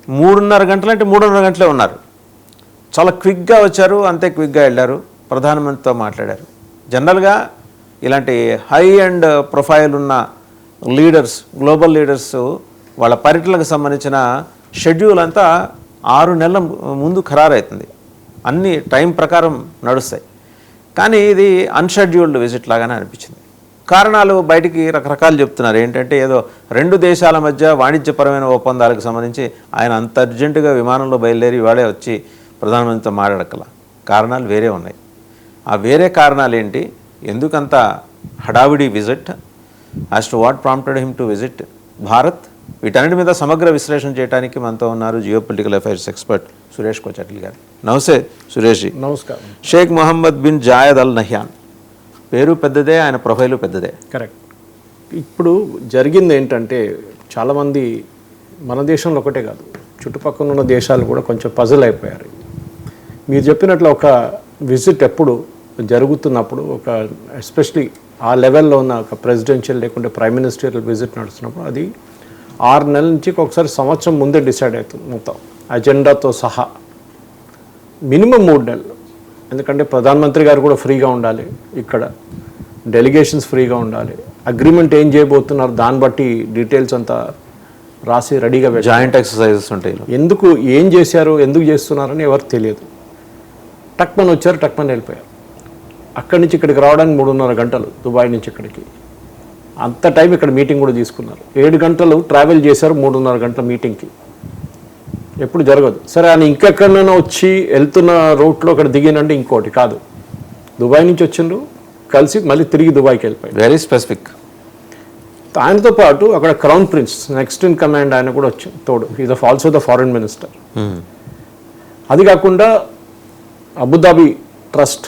3.5 గంటలు అంటే 3.5 గంటలే ఉన్నారు. చాలా క్విక్గా వచ్చారు, అంతే క్విక్గా వెళ్ళారు, ప్రధానమంత్రితో మాట్లాడారు. జనరల్గా ఇలాంటి హై అండ్ ప్రొఫైల్ ఉన్న లీడర్స్, గ్లోబల్ లీడర్స్ వాళ్ళ పర్యటనకు సంబంధించిన షెడ్యూల్ అంతా 6 నెలల ముందు ఖరారవుతుంది, అన్ని టైం ప్రకారం నడుస్తాయి. కానీ ఇది అన్షెడ్యూల్డ్ విజిట్ లాగానే అనిపించింది. కారణాలు బయటికి రకరకాలు చెప్తున్నారు. ఏంటంటే ఏదో 2 దేశాల మధ్య వాణిజ్యపరమైన ఒప్పందాలకు సంబంధించి ఆయన అంత అర్జెంటుగా విమానంలో బయలుదేరి ఇవాళే వచ్చి ప్రధానమంత్రితో మాట్లాడక్కల. కారణాలు వేరే ఉన్నాయి. ఆ వేరే కారణాలు ఏంటి, ఎందుకంత హడావిడి visit, as to what prompted him to visit Bharat, వీటన్నిటి మీద సమగ్ర విశ్లేషణ చేయడానికి మనతో ఉన్నారు geopolitical affairs expert Suresh Kochatla garu. నమస్తే సురేష్ జీ. నమస్కారం. షేక్ మొహమ్మద్ బిన్ జాయద్ అల్ నహ్యాన్ పేరు పెద్దదే, ఆయన ప్రొఫైలు పెద్దదే. కరెక్ట్. ఇప్పుడు జరిగింది ఏంటంటే చాలామంది మన దేశంలో ఒకటే కాదు, చుట్టుపక్కల ఉన్న దేశాలు కూడా కొంచెం పజిల్ అయిపోయారు. మీరు చెప్పినట్లు ఒక విజిట్ ఎప్పుడు జరుగుతున్నప్పుడు, ఒక ఎస్పెషలీ ఆ లెవెల్లో ఉన్న ఒక ప్రెసిడెన్షియల్ లేకుంటే ప్రైమ్ మినిస్టరియల్ విజిట్ నడుస్తున్నప్పుడు అది 6 నెలల నుంచి ఒకసారి సంవత్సరం ముందే డిసైడ్ అవుతుంది మొత్తం అజెండాతో సహా. మినిమం 3 నెలలు. ఎందుకంటే ప్రధానమంత్రి గారు కూడా ఫ్రీగా ఉండాలి, ఇక్కడ డెలిగేషన్స్ ఫ్రీగా ఉండాలి, అగ్రిమెంట్ ఏం చేయబోతున్నారు దాన్ని బట్టి డీటెయిల్స్ అంతా రాసి రెడీగా పెట్టాలి. జాయింట్ ఎక్సర్సైజెస్ ఉంటాయి. ఎందుకు ఏం చేశారు, ఎందుకు చేస్తున్నారని ఎవరికి తెలియదు. టక్మన్ వచ్చారు, టక్మన్ వెళ్ళిపోయారు. అక్కడి నుంచి ఇక్కడికి రావడానికి 3.5 గంటలు, దుబాయ్ నుంచి ఇక్కడికి. అంత టైం ఇక్కడ మీటింగ్ కూడా తీసుకున్నారు. 7 గంటలు ట్రావెల్ చేశారు 3.5 గంటల మీటింగ్కి. ఎప్పుడు జరగదు. సరే ఆయన ఇంకెక్కడైనా వచ్చి వెళ్తున్న రూట్లో అక్కడ దిగినంటే ఇంకోటి కాదు, దుబాయ్ నుంచి వచ్చిండ్రు, కలిసి మళ్ళీ తిరిగి దుబాయ్కి వెళ్ళిపోయారు. Very specific. ఆయనతో పాటు అక్కడ crown prince next in command ఆయన కూడా వచ్చి తోడు, is also the foreign minister. అది కాకుండా అబుదాబి ట్రస్ట్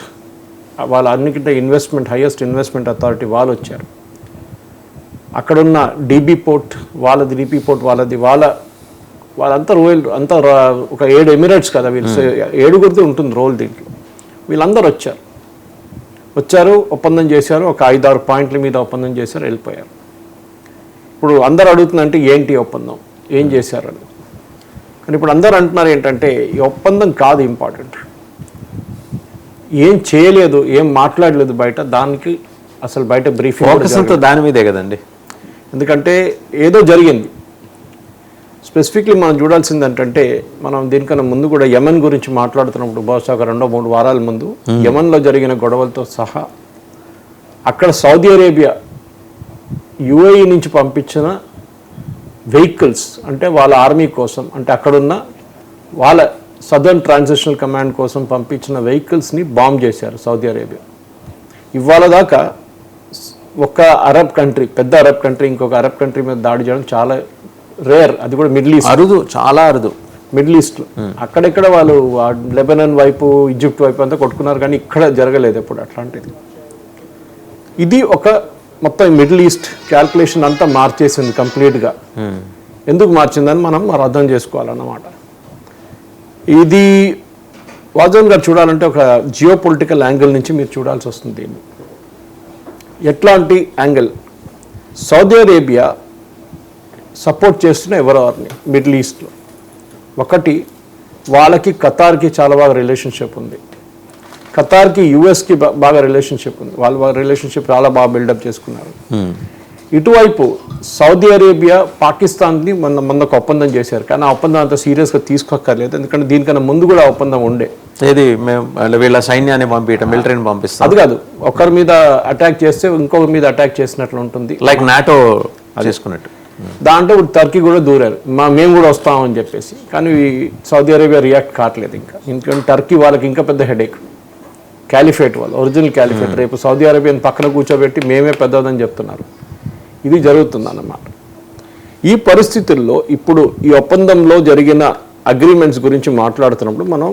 వాళ్ళ అన్నికంటే ఇన్వెస్ట్మెంట్ హైయెస్ట్ ఇన్వెస్ట్మెంట్ అథారిటీ వాళ్ళు వచ్చారు. అక్కడున్న డీబీ పోర్ట్ వాళ్ళది, డీబీ పోర్ట్ వాళ్ళది, వాళ్ళంతా రోయల్ అంతా ఒక 7 ఎమిరేట్స్ కదా వీళ్ళు, 7గురితో ఉంటుంది రోల్ దీంట్లో. వీళ్ళందరూ వచ్చారు, ఒప్పందం చేశారు, ఒక 5-6 పాయింట్ల మీద ఒప్పందం చేశారు, వెళ్ళిపోయారు. ఇప్పుడు అందరు అడుగుతుందంటే ఏంటి ఒప్పందం, ఏం చేశారు అని. కానీ ఇప్పుడు అందరూ అంటున్నారు ఏంటంటే ఈ ఒప్పందం కాదు ఇంపార్టెంట్, ఏం చేయలేదు, ఏం మాట్లాడలేదు బయట, దానికి అసలు బయట బ్రీఫింగ్ దాని మీదే కదండి. ఎందుకంటే ఏదో జరిగింది. స్పెసిఫిక్లీ మనం చూడాల్సింది ఏంటంటే, మనం దీనికన్నా ముందు కూడా యమన్ గురించి మాట్లాడుతున్నప్పుడు బహుశా ఒక 2-3 వారాల ముందు యమన్లో జరిగిన గొడవలతో సహా అక్కడ సౌదీ అరేబియా యుఏఈ నుంచి పంపించిన వెహికల్స్, అంటే వాళ్ళ ఆర్మీ కోసం, అంటే అక్కడున్న వాళ్ళ సదర్న్ ట్రాన్సిషనల్ కమాండ్ కోసం పంపించిన వెహికల్స్ని బాంబ్ చేశారు సౌదీ అరేబియా. ఇవాళ దాకా ఒక అరబ్ కంట్రీ, పెద్ద అరబ్ కంట్రీ ఇంకొక అరబ్ కంట్రీ మీద దాడి చేయడం చాలా రేర్. అది కూడా మిడిల్ ఈస్ట్, అరుదు, చాలా అరుదు. మిడిల్ ఈస్ట్లో అక్కడెక్కడ వాళ్ళు లెబనాన్ వైపు, ఈజిప్ట్ వైపు అంతా కొట్టుకున్నారు, కానీ ఇక్కడ జరగలేదు ఎప్పుడు అట్లాంటిది. ఇది ఒక మొత్తం మిడిల్ ఈస్ట్ క్యాల్కులేషన్ అంతా మార్చేసింది కంప్లీట్గా. ఎందుకు మార్చిందని మనం అర్థం చేసుకోవాలన్నమాట. ఇది వాజన్ గారు చూడాలంటే ఒక జియో పొలిటికల్ యాంగిల్ నుంచి మీరు చూడాల్సి వస్తుంది దీన్ని. ఎట్లాంటి యాంగిల్, సౌదీ అరేబియా సపోర్ట్ చేస్తున్న ఎవరెవరిని మిడిల్ ఈస్ట్లో. ఒకటి, వాళ్ళకి ఖతార్కి చాలా బాగా రిలేషన్షిప్ ఉంది, ఖతార్కి యుఎస్కి బాగా రిలేషన్షిప్ ఉంది, వాళ్ళ రిలేషన్షిప్ చాలా బాగా బిల్డప్ చేసుకున్నారు. ఇటువైపు సౌదీ అరేబియా పాకిస్తాన్ని మొన్న ఒక ఒప్పందం చేశారు, కానీ ఆ ఒప్పందం అంత సీరియస్గా తీసుకోక్కర్లేదు, ఎందుకంటే దీనికన్నా ముందు కూడా ఒప్పందం ఉండే. ఏది వీళ్ళ సైన్యాన్ని పంపించడం, మిలిటరీని పంపిస్తాం, అది కాదు, ఒకరి మీద అటాక్ చేస్తే ఇంకొకరి మీద అటాక్ చేసినట్లు ఉంటుంది, లైక్ నాటో చేసుకున్నట్టు. దాంట్లో ఇప్పుడు టర్కీ కూడా దూరారు, మేము కూడా వస్తామని చెప్పేసి. కానీ సౌదీ అరేబియా రియాక్ట్ కావట్లేదు ఇంకా టర్కీ వాళ్ళకి ఇంకా పెద్ద హెడేక్. క్యాలిఫేట్ వాళ్ళు, ఒరిజినల్ క్యాలిఫేట్, రేపు సౌదీ అరేబియాని పక్కన కూర్చోబెట్టి మేమే పెద్దదని చెప్తున్నారు. ఇది జరుగుతుందన్నమాట. ఈ పరిస్థితుల్లో ఇప్పుడు ఈ ఒప్పందంలో జరిగిన అగ్రిమెంట్స్ గురించి మాట్లాడుతున్నప్పుడు మనం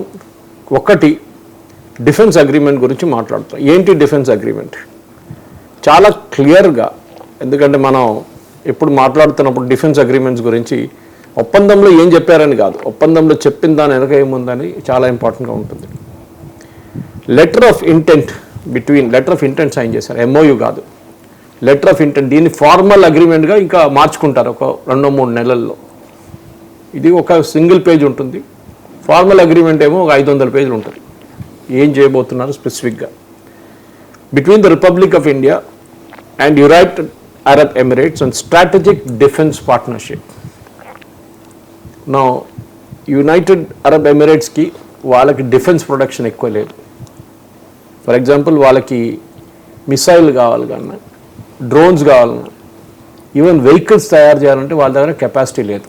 ఒకటి డిఫెన్స్ అగ్రిమెంట్ గురించి మాట్లాడుతాం. ఏంటి డిఫెన్స్ అగ్రిమెంట్? చాలా క్లియర్గా, ఎందుకంటే మనం ఎప్పుడు మాట్లాడుతున్నప్పుడు డిఫెన్స్ అగ్రిమెంట్స్ గురించి ఒప్పందంలో ఏం చెప్పారని కాదు, ఒప్పందంలో చెప్పిన దాని వెనక ఏముందని చాలా ఇంపార్టెంట్గా ఉంటుంది. లెటర్ ఆఫ్ ఇంటెంట్ సైన్ చేశారు, ఎంఓయూ కాదు, లెటర్ ఆఫ్ ఇంటెంట్. దీన్ని ఫార్మల్ అగ్రిమెంట్గా ఇంకా మార్చుకుంటారు ఒక 2-3 నెలల్లో. ఇది ఒక సింగిల్ పేజ్ ఉంటుంది, ఫార్మల్ అగ్రిమెంట్ ఏమో ఒక 500 పేజీలు ఉంటుంది. ఏం చేయబోతున్నారు స్పెసిఫిక్గా. Between the republic of India and United Arab Emirates and strategic defence partnership. నా యునైటెడ్ అరబ్ ఎమిరేట్స్కి వాళ్ళకి డిఫెన్స్ ప్రొడక్షన్ ఎక్కువ లేదు. ఫర్ ఎగ్జాంపుల్ వాళ్ళకి మిసైల్ కావాలన్నా, డ్రోన్స్ కావాలన్నా, ఈవెన్ వెహికల్స్ తయారు చేయాలంటే వాళ్ళ దగ్గర కెపాసిటీ లేదు.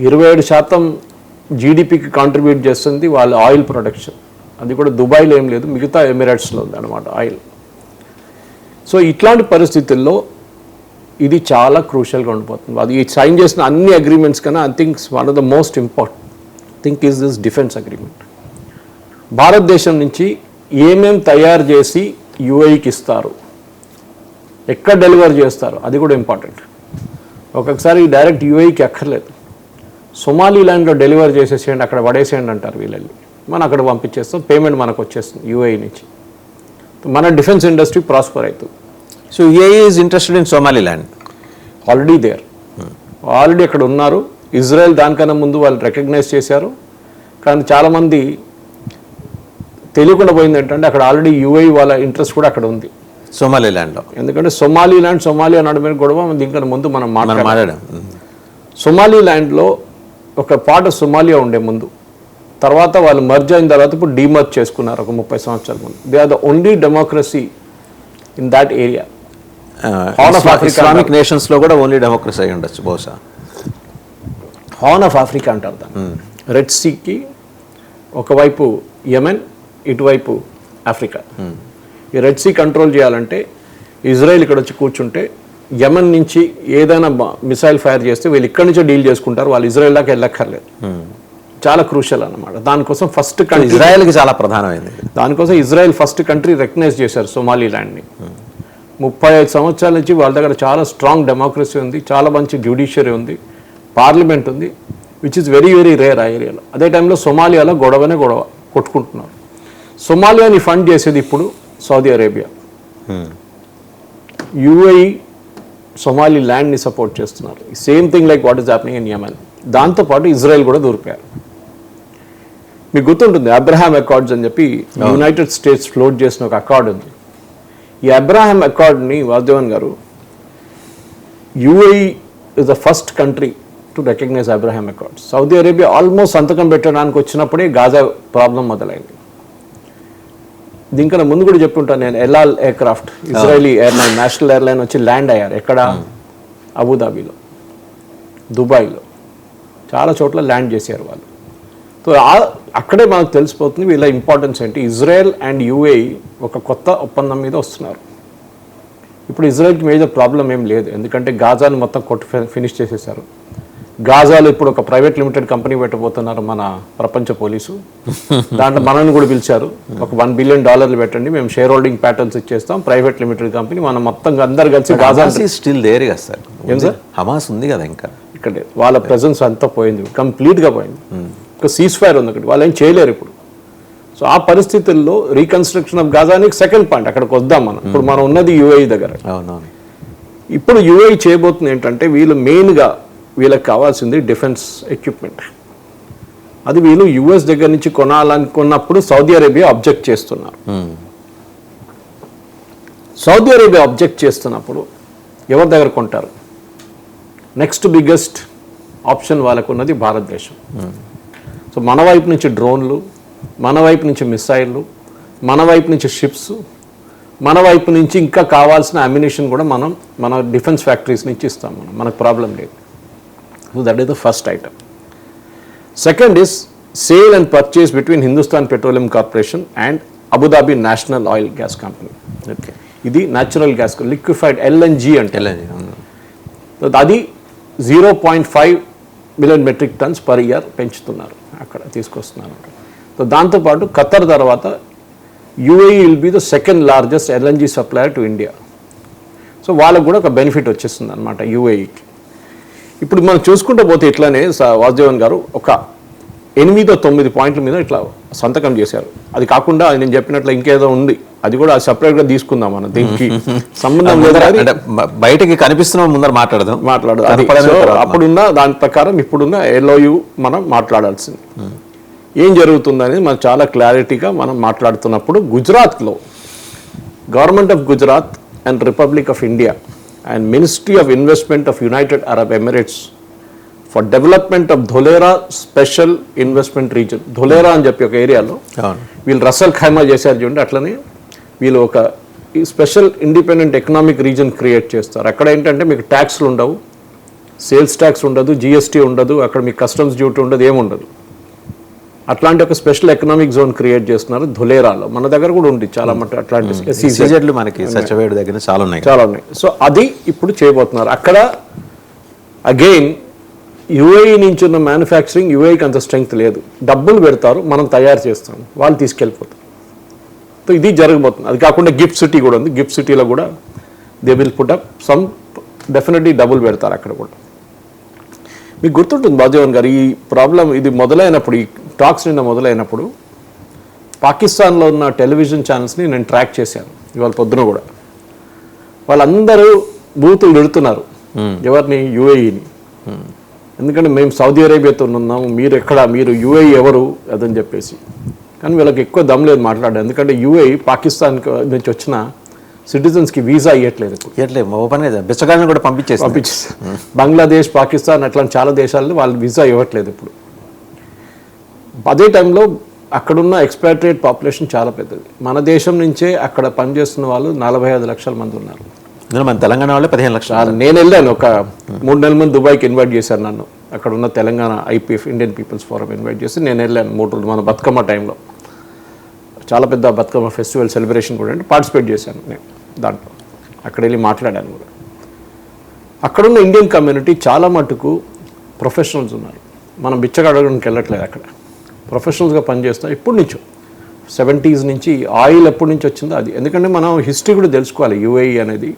27% జీడిపికి కాంట్రిబ్యూట్ చేస్తుంది వాళ్ళ ఆయిల్ ప్రొడక్షన్. అది కూడా దుబాయ్లో ఏం లేదు, మిగతా ఎమిరేట్స్లో ఉంది అనమాట ఆయిల్. సో ఇట్లాంటి పరిస్థితుల్లో ఇది చాలా క్రూషియల్గా ఉండిపోతుంది. అది సైన్ చేసిన అన్ని అగ్రిమెంట్స్ కన్నా I think one of the most important think is this defence agreement. భారతదేశం నుంచి ఏమేం తయారు చేసి యుఏఈకి ఇస్తారు, ఎక్కడ డెలివర్ చేస్తారు, అది కూడా ఇంపార్టెంట్. ఒక్కొక్కసారి డైరెక్ట్ యుఏఈకి అక్కర్లేదు, సొమాలీలాండ్లో డెలివర్ చేసేసేయండి, అక్కడ పడేసేయండి అంటారు వీళ్ళని. మనం అక్కడ పంపించేస్తాం, పేమెంట్ మనకు వచ్చేస్తుంది యుఏఈ నుంచి. మన డిఫెన్స్ ఇండస్ట్రీ ప్రాస్పర్ అవుతుంది. So UAE is interested in Somaliland. Already there, already అక్కడ ఉన్నారు. ఇజ్రాయెల్ దానికన్నా ముందు వాళ్ళు రికగ్నైజ్ చేశారు. కానీ చాలామంది తెలియకుండా పోయింది ఏంటంటే అక్కడ ఆల్రెడీ యుఏఈ వాళ్ళ ఇంట్రెస్ట్ కూడా అక్కడ ఉంది సోమాలీలాండ్లో. ఎందుకంటే సోమాలియా నడుమే గొడవ దీనికన్నా ముందు మనం మాట్లాడాం. సోమాలీలాండ్లో ఒక పార్ట్ ఆఫ్ సోమాలియా ఉండే ముందు, తర్వాత వాళ్ళు మర్జ్ అయిన తర్వాత ఇప్పుడు డీమర్జ్ చేసుకున్నారు ఒక 30 సంవత్సరాల ముందు. They are the only democracy in that area. Islamic నేషన్స్లో కూడా ఓన్లీ డెమోక్రసీ అయి ఉండొచ్చు బహుశా. హార్న్ ఆఫ్ ఆఫ్రికా అంటారు దాన్ని. రెడ్ సీకి ఒకవైపు యెమెన్, ఇటువైపు ఆఫ్రికా. ఈ రెడ్ సీ కంట్రోల్ చేయాలంటే ఇజ్రాయెల్ ఇక్కడ వచ్చి కూర్చుంటే యెమెన్ నుంచి ఏదైనా మిసైల్ ఫైర్ చేస్తే వీళ్ళు ఇక్కడి నుంచే డీల్ చేసుకుంటారు, వాళ్ళు ఇజ్రాయెల్ దాకా వెళ్ళక్కర్లేదు. చాలా క్రూషియల్ అన్నమాట. దానికోసం ఫస్ట్ కంట్రీ ఇజ్రాయెల్కి చాలా ప్రధానమైంది. దానికోసం ఇజ్రాయెల్ ఫస్ట్ కంట్రీ రికగ్నైజ్ చేశారు సోమాలీలాండ్ని. 35 సంవత్సరాల నుంచి వాళ్ళ దగ్గర చాలా స్ట్రాంగ్ డెమోక్రసీ ఉంది, చాలా మంచి జ్యుడిషియరీ ఉంది, పార్లమెంట్ ఉంది, which is very very rare ఆ ఏరియాలో. అదే టైంలో సోమాలియాలో గొడవ కొట్టుకుంటున్నారు. సోమాలియాని ఫండ్ చేసేది ఇప్పుడు సౌదీ అరేబియా. యుఏఈ సోమాలి ల్యాండ్ని సపోర్ట్ చేస్తున్నారు. Same thing like what is happening in Yemen. దాంతోపాటు ఇజ్రాయెల్ కూడా దూరిపోయారు. మీకు గుర్తుంటుంది అబ్రహాం అకార్డ్స్ అని చెప్పి యునైటెడ్ స్టేట్స్ ఫ్లోట్ చేసిన ఒక అకార్డ్ ఉంది. ఈ అబ్రహాం అకార్డ్ని వాసుదేవన్ గారు, UAE is the first country to recognise Abraham Accords. Saudi Arabia almost సంతకం పెట్టడానికి వచ్చినప్పుడే గాజా ప్రాబ్లం మొదలైంది. దీనికన్నా ముందు కూడా చెప్పుంటాను నేను, El Al aircraft Israeli airline, national airline వచ్చి ల్యాండ్ అయ్యారు. ఎక్కడ? అబుదాబిలో, దుబాయ్లో, చాలా చోట్ల ల్యాండ్ చేశారు వాళ్ళు. సో అక్కడే మనకు తెలిసిపోతుంది వీళ్ళ ఇంపార్టెన్స్ ఏంటి. ఇజ్రాయెల్ అండ్ యుఏఈ ఒక కొత్త ఒప్పందం మీద వస్తున్నారు. ఇప్పుడు ఇజ్రాయెల్కి మేజర్ ప్రాబ్లం ఏం లేదు, ఎందుకంటే గాజాని మొత్తం ఫినిష్ చేసేసారు. గాజాలో ఇప్పుడు ఒక ప్రైవేట్ లిమిటెడ్ కంపెనీ పెట్టబోతున్నారు మన ప్రపంచ పోలీసు. దాంట్లో మనల్ని కూడా పిలిచారు, ఒక $1 బిలియన్ పెట్టండి, మేము షేర్ హోల్డింగ్ ప్యాటర్న్స్ ఇచ్చేస్తాం, ప్రైవేట్ లిమిటెడ్ కంపెనీ. మనం మొత్తం అందరు కలిసి గాజా స్టిల్ దేర్ కదా సార్. ఏం సార్, హమాస్ ఉంది కదా ఇంకా ఇక్కడ. వాళ్ళ ప్రెజెన్స్ అంతా పోయింది, కంప్లీట్గా పోయింది. ఒక సీజ్ ఫైర్ ఉంది ఒకటి, వాళ్ళు ఏం చేయలేరు ఇప్పుడు. సో ఆ పరిస్థితుల్లో రీకన్స్ట్రక్షన్ ఆఫ్ గాజానికి సెకండ్ పాయింట్, అక్కడికి వద్దాం మనం. ఇప్పుడు మనం ఉన్నది యుఏఈ దగ్గర. అవునవును. ఇప్పుడు యుఏఈ చేయబోతుంది ఏంటంటే, వీళ్ళు మెయిన్గా వీళ్ళకి కావాల్సింది డిఫెన్స్ ఎక్విప్మెంట్. అది వీళ్ళు యుఎస్ దగ్గర నుంచి కొనాలనుకున్నప్పుడు సౌదీ అరేబియా అబ్జెక్ట్ చేస్తున్నారు. సౌదీ అరేబియా అబ్జెక్ట్ చేస్తున్నప్పుడు ఎవరి దగ్గర కొంటారు? నెక్స్ట్ బిగ్గెస్ట్ ఆప్షన్ వాళ్ళకు ఉన్నది భారతదేశం. సో మన వైపు నుంచి డ్రోన్లు, మన వైపు నుంచి మిసైళ్ళు, మన వైపు నుంచి షిప్స్, మన వైపు నుంచి ఇంకా కావాల్సిన అమ్యునిషన్ కూడా మనం మన డిఫెన్స్ ఫ్యాక్టరీస్ నుంచి ఇస్తాం. మనకు ప్రాబ్లం లేదు. So that is the first item. Second is sale and purchase between Hindustan Petroleum Corporation and Abu Dhabi National Oil Gas Company. Okay. ఇది న్యాచురల్ గ్యాస్, లిక్విఫైడ్ ఎల్ఎన్జీ అంటే. అది 0.5 billion metric tons per year పెంచుతున్నారు, అక్కడ తీసుకొస్తున్నారు. So దాంతోపాటు ఖతర్ తర్వాత UAE will be the second largest LNG supplier to India. So వాళ్ళకు కూడా ఒక బెనిఫిట్ వచ్చేస్తుంది అనమాట యుఏఈకి. ఇప్పుడు మనం చూసుకుంటూ పోతే ఇట్లానే వాసుదేవన్ గారు ఒక 8-9 పాయింట్ల మీద ఇట్లా సంతకం చేశారు. అది కాకుండా నేను చెప్పినట్లు ఇంకేదో ఉంది, అది కూడా సపరేట్గా తీసుకుందాం మనం, దీనికి సంబంధం లేదు. అంటే బయటకి కనిపిస్తున్న ముందర మాట్లాడదు అప్పుడున్న దాని ప్రకారం ఇప్పుడున్న LOU మనం మాట్లాడాల్సింది. ఏం జరుగుతుందని మనం చాలా క్లారిటీగా మనం మాట్లాడుతున్నప్పుడు, గుజరాత్లో government of Gujarat and republic of India and ministry of investment of United Arab Emirates for development of Dholera special investment region, Dholera అని చెప్పి ఒక ఏరియాలో వీళ్ళు రసల్ ఖైమా చేశారు చూడండి, అట్లనే వీళ్ళు ఒక special independent economic reason create చేస్తారు. అక్కడ ఏంటంటే మీకు ట్యాక్స్లు ఉండవు, సేల్స్ ట్యాక్స్ ఉండదు, GST ఉండదు, అక్కడ మీకు కస్టమ్స్ డ్యూటీ ఉండదు, ఏముండదు. అట్లాంటి ఒక స్పెషల్ ఎకనామిక్ జోన్ క్రియేట్ చేస్తున్నారు ధొలేరాలో. మన దగ్గర కూడా ఉంది చాలా మటు అట్లాంటి సీజెడ్లు మనకి సచవేడు దగ్గర చాలా ఉన్నాయి. సో అది ఇప్పుడు చేయబోతున్నారు. అక్కడ అగైన్ UAE నుంచి ఉన్న మ్యానుఫ్యాక్చరింగ్, UAEకి అంత స్ట్రెంగ్త్ లేదు, డబ్బులు పెడతారు, మనం తయారు చేస్తాం, వాళ్ళు తీసుకెళ్ళిపోతారు. సో ఇది జరగబోతుంది. అది కాకుండా గిఫ్ట్ సిటీ కూడా ఉంది, గిఫ్ట్ సిటీలో కూడా they will put up some, definitely డబ్బులు పెడతారు అక్కడ కూడా. మీకు గుర్తుంటుంది బాజీవన్ గారు, ఈ ప్రాబ్లం ఇది మొదలైనప్పుడు, ఈ టాక్స్ నిన్న మొదలైనప్పుడు పాకిస్తాన్లో ఉన్న టెలివిజన్ ఛానల్స్ని నేను ట్రాక్ చేశాను ఇవాళ పొద్దున కూడా. వాళ్ళందరూ బూతులు పెడుతున్నారు ఎవరిని, UAEని. ఎందుకంటే మేము సౌదీ అరేబియాతో ఉన్నాము, మీరు UAE ఎవరు అదని చెప్పేసి. కానీ వీళ్ళకి ఎక్కువ దమ్ లేదు మాట్లాడారు, ఎందుకంటే UAE పాకిస్తాన్ నుంచి వచ్చిన సిటిజన్స్కి వీసా ఇవ్వట్లేదు ఇప్పుడు, బిచ్చగాళ్ళని కూడా పంపించేసి బంగ్లాదేశ్, పాకిస్తాన్ అట్లాంటి చాలా దేశాల్లో వాళ్ళు వీసా ఇవ్వట్లేదు ఇప్పుడు. అదే టైంలో అక్కడున్న ఎక్స్పాట్రియేట్ పాపులేషన్ చాలా పెద్దది. మన దేశం నుంచే అక్కడ పనిచేస్తున్న వాళ్ళు 45 లక్షల మంది ఉన్నారు. మన తెలంగాణ వాళ్ళు 15 లక్షలు. నేను వెళ్ళాను, ఒక 3 నెలల ముందు దుబాయ్కి ఇన్వైట్ చేశారు నన్ను. అక్కడ ఉన్న Telangana IPF Indian people's forum invite చేసి నేను వెళ్ళాను 3 రోజులు, మన బతుకమ్మ టైంలో. చాలా పెద్ద బతుకమ్మ ఫెస్టివల్ సెలబ్రేషన్ కూడా అంటే పార్టిసిపేట్ చేశాను నేను దాంట్లో. అక్కడ వెళ్ళి మాట్లాడాను కూడా. అక్కడున్న ఇండియన్ కమ్యూనిటీ చాలా మటుకు ప్రొఫెషనల్స్ ఉన్నారు. మనం బిచ్చగడగడానికి వెళ్ళట్లేదు, అక్కడ ప్రొఫెషనల్స్గా పనిచేస్తాం. ఎప్పటి నుంచో 70s నుంచి ఆయిల్ ఎప్పటి నుంచి వచ్చిందో అది. ఎందుకంటే మనం హిస్టరీ కూడా తెలుసుకోవాలి. UAE అనేది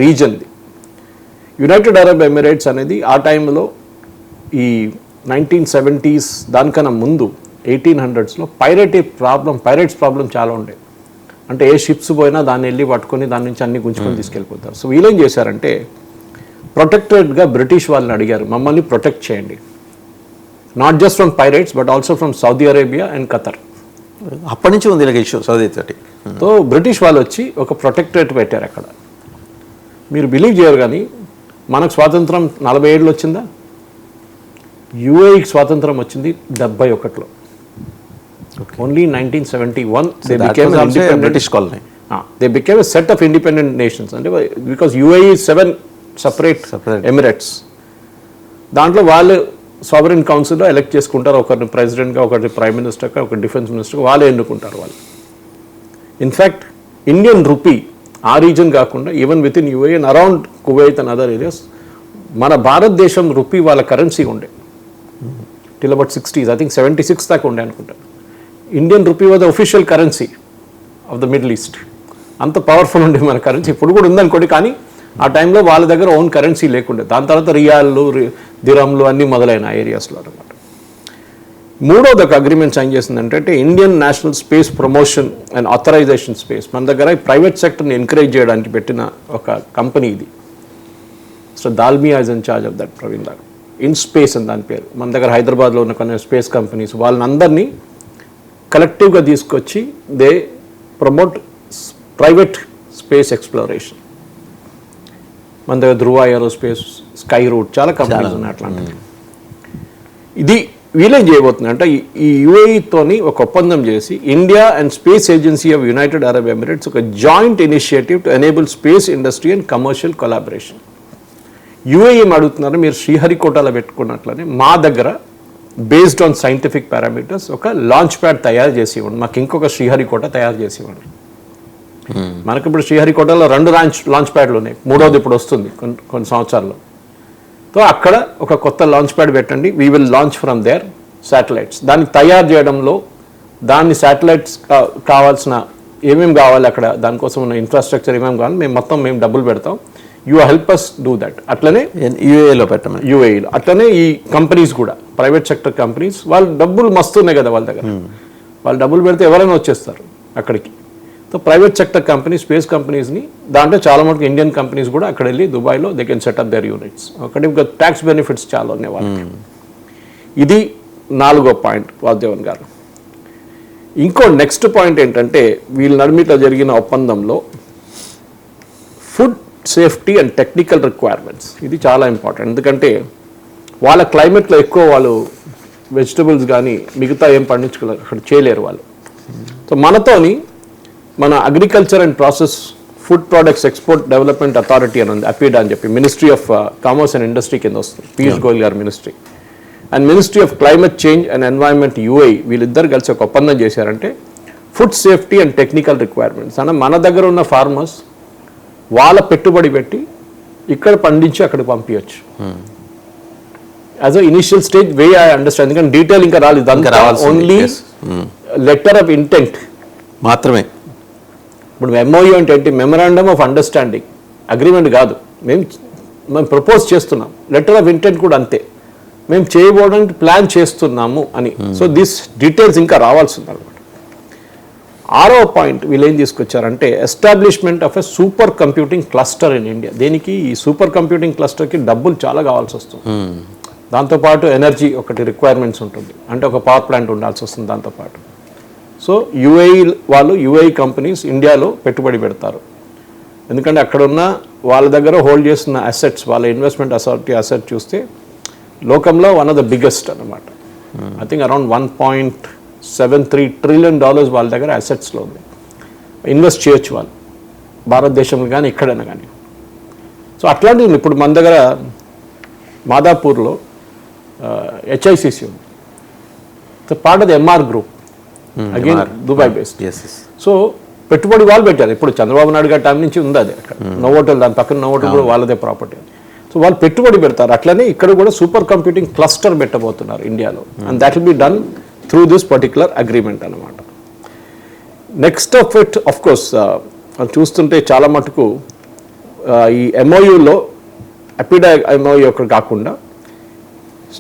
రీజన్ది. యునైటెడ్ అరబ్ ఎమిరేట్స్ అనేది ఆ టైంలో ఈ 1970s దానికన్నా ముందు 1800sలో పైరేట్స్ ప్రాబ్లం చాలా ఉండేది. అంటే ఏ షిప్స్ పోయినా దాన్ని వెళ్ళి పట్టుకొని దాని నుంచి అన్ని గుంజుకొని తీసుకెళ్ళిపోతారు. సో వీళ్ళు ఏం చేశారంటే ప్రొటెక్టెడ్గా బ్రిటిష్ వాళ్ళని అడిగారు, మమ్మల్ని ప్రొటెక్ట్ చేయండి, not just from pirates but also from Saudi Arabia and Qatar. అప్పటి నుంచి ఉంది ఇలాగ ఇష్యూ సౌదీ తోటి. సో బ్రిటిష్ వాళ్ళు వచ్చి ఒక ప్రొటెక్టరేట్ పెట్టారు అక్కడ. మీరు బిలీవ్ చేయరు కానీ మనకు స్వాతంత్రం 47లో వచ్చిందా? UAEకి స్వాతంత్రం వచ్చింది 71లో. Only 1971 British colony. They became a set of independent nations. అంటే బికాస్ UAE 7 సపరేట్ ఎమిరేట్స్. దాంట్లో వాళ్ళు సావరెన్ కౌన్సిల్లో ఎలక్ట్ చేసుకుంటారు, ఒకరిని ప్రెసిడెంట్గా, ఒకరిని ప్రైమ్ మినిస్టర్గా, ఒకరి డిఫెన్స్ మినిస్టర్గా వాళ్ళే ఎన్నుకుంటారు వాళ్ళు. ఇన్ఫ్యాక్ట్ ఇండియన్ రూపీ ఆ రీజన్ కాకుండా even with in UAE and around Kuwait and other areas మన భారతదేశం రూపీ వాళ్ళ కరెన్సీ ఉండే till about 60s. I think 76 దాకా ఉండే అనుకుంటా. Indian rupee was the official currency of the middle east. అంత పవర్ఫుల్ ఉండే మన కరెన్సీ. ఇప్పుడు కూడా ఉందనుకోండి, కానీ ఆ టైంలో వాళ్ళ దగ్గర ఓన్ కరెన్సీ లేకుండే. దాని తర్వాత రియాళ్ళు, దిరంలు అన్నీ మొదలైన ఏరియాస్లో అనమాట. మూడోది ఒక అగ్రిమెంట్ సైన్ చేసింది ఏంటంటే Indian national space promotion and authorisation space. మన దగ్గర ప్రైవేట్ సెక్టర్ని ఎంకరేజ్ చేయడానికి పెట్టిన ఒక కంపెనీ ఇది. So Dalmia is in charge of that, Praveen Dar in space అని దాని పేరు. మన దగ్గర హైదరాబాద్లో ఉన్న కొన్ని స్పేస్ కంపెనీస్ వాళ్ళని అందరినీ కలెక్టివ్గా తీసుకొచ్చి they promote private space exploration. మన దగ్గర ధృవ ఏరోస్పేస్, స్కై రూట్, చాలా కంపెనీస్ ఉన్నాయి అట్లాంటివి. ఇది వీళ్ళేం చేయబోతుంది అంటే ఈ UAEతోని ఒక ఒప్పందం చేసి India and space agency of United Arab Emirates ఒక joint initiative to enable space industry and commercial collaboration. UAE ఏం అడుగుతున్నారు, మీరు శ్రీహరికోటలో పెట్టుకున్నట్లనే మా దగ్గర బేస్డ్ ఆన్ సైంటిఫిక్ పారామీటర్స్ ఒక లాంచ్ ప్యాడ్ తయారు చేసి ఇవ్వండి, మాకు ఇంకొక శ్రీహరికోట తయారు చేసి ఇవ్వండి. మనకి ఇప్పుడు శ్రీహరికోటలో 2 లాంచ్ ప్యాడ్లు ఉన్నాయి, మూడోది ఇప్పుడు వస్తుంది కొన్ని సంవత్సరాల్లో. సో అక్కడ ఒక కొత్త లాంచ్ ప్యాడ్ పెట్టండి, we will launch from there satellites. దాన్ని తయారు చేయడంలో దాన్ని శాటిలైట్స్ కావాల్సిన ఏమేమి కావాలి, అక్కడ దానికోసం ఉన్న ఇన్ఫ్రాస్ట్రక్చర్ ఏమేమి కావాలి, మేము డబ్బులు పెడతాం, you help us do that. అట్లనే UAEలో పెట్టమని, UAEలో అట్లనే ఈ కంపెనీస్ కూడా ప్రైవేట్ సెక్టర్ కంపెనీస్ వాళ్ళు డబ్బులు మస్తున్నాయి కదా వాళ్ళ దగ్గర, వాళ్ళు డబ్బులు పెడితే ఎవరైనా వచ్చేస్తారు అక్కడికి. So private sector company space కంపెనీస్ని దాంట్లో చాలా మటుకు ఇండియన్ కంపెనీస్ కూడా అక్కడ వెళ్ళి దుబాయ్లో they can set up their units. అక్కడ ఇంకా ట్యాక్స్ బెనిఫిట్స్ చాలా ఉన్నాయి వాళ్ళకి. ఇది 4వ పాయింట్ వాసుదేవన్ గారు. ఇంకో నెక్స్ట్ పాయింట్ ఏంటంటే వీళ్ళ నడిమిట్లో జరిగిన ఒప్పందంలో food safety and technical requirements ఇది చాలా ఇంపార్టెంట్. ఎందుకంటే వాళ్ళ క్లైమేట్లో ఎక్కువ వాళ్ళు వెజిటబుల్స్ కానీ మిగతా ఏం పండించుకోలేరు, అక్కడ చేయలేరు వాళ్ళు. సో మనతోని మన agriculture and process food products export development authority అని ఉంది, అపీడా అని చెప్పి, ministry of commerce and industry కింద వస్తుంది, పీయూష్ గోయల్ గారి ministry, and ministry of climate change and environment UI వీళ్ళిద్దరు కలిసి ఒక ఒప్పందం చేశారంటే food safety and technical requirements అంటే మన దగ్గర ఉన్న ఫార్మర్స్ వాళ్ళ పెట్టుబడి పెట్టి ఇక్కడ పండించి అక్కడికి పంపించచ్చు. As a initial stage way I understand, ఎందుకంటే డీటెయిల్ ఇంకా రాలేదు, ఓన్లీ లెటర్ ఆఫ్ ఇంటెంట్ మాత్రమే. ఇప్పుడు ఎంఓయూ అంటే ఏంటి? మెమరాండమ్ ఆఫ్ అండర్స్టాండింగ్, అగ్రిమెంట్ కాదు. మేము ప్రపోజ్ చేస్తున్నాం, లెటర్ ఆఫ్ ఇంటెంట్ కూడా అంతే, మేము చేయబోవడానికి ప్లాన్ చేస్తున్నాము అని. సో దిస్ డీటెయిల్స్ ఇంకా రావాల్సి ఉంది అనమాట. 6వ పాయింట్ వీళ్ళు ఏం తీసుకొచ్చారంటే establishment of a super computing cluster in India. దీనికి ఈ సూపర్ కంప్యూటింగ్ క్లస్టర్కి డబ్బులు చాలా కావాల్సి వస్తుంది. దాంతోపాటు ఎనర్జీ ఒకటి రిక్వైర్మెంట్స్ ఉంటుంది, అంటే ఒక పవర్ ప్లాంట్ ఉండాల్సి వస్తుంది దాంతోపాటు. సో యుఏఈ కంపెనీస్ ఇండియాలో పెట్టుబడి పెడతారు, ఎందుకంటే అక్కడ ఉన్న వాళ్ళ దగ్గర హోల్డ్ చేస్తున్న అసెట్స్, వాళ్ళ ఇన్వెస్ట్మెంట్ అథారిటీ అసెట్ చూస్తే లోకంలో వన్ ఆఫ్ ద బిగ్గెస్ట్ అనమాట. ఐ థింక్ అరౌండ్ $1.73 trillion వాళ్ళ దగ్గర అసెట్స్లో ఉంది. ఇన్వెస్ట్ చేయొచ్చు వాళ్ళు భారతదేశంలో కానీ ఎక్కడైనా కానీ. సో అట్లాంటివి ఇప్పుడు మన దగ్గర మాదాపూర్లో హెచ్ఐసిసి ఉంది, part of the Emaar group, again Dubai based. So పెట్టుబడి వాళ్ళు పెట్టారు. ఇప్పుడు చంద్రబాబు నాయుడు గారి టైం నుంచి ఉంది అది అక్కడ నోవోటల్, దాని పక్కన నోవోటల్ కూడా వాళ్ళదే ప్రాపర్టీ. సో వాళ్ళు పెట్టుబడి పెడతారు. అట్లనే ఇక్కడ కూడా సూపర్ కంప్యూటింగ్ క్లస్టర్ పెట్టబోతున్నారు ఇండియాలో, and that will be done through this particular agreement అనమాట. Next of it of course చూస్తుంటే చాలా మటుకు ఈ ఎంఓయూలో అపిడా ఎంఓయూ ఒకటి కాకుండా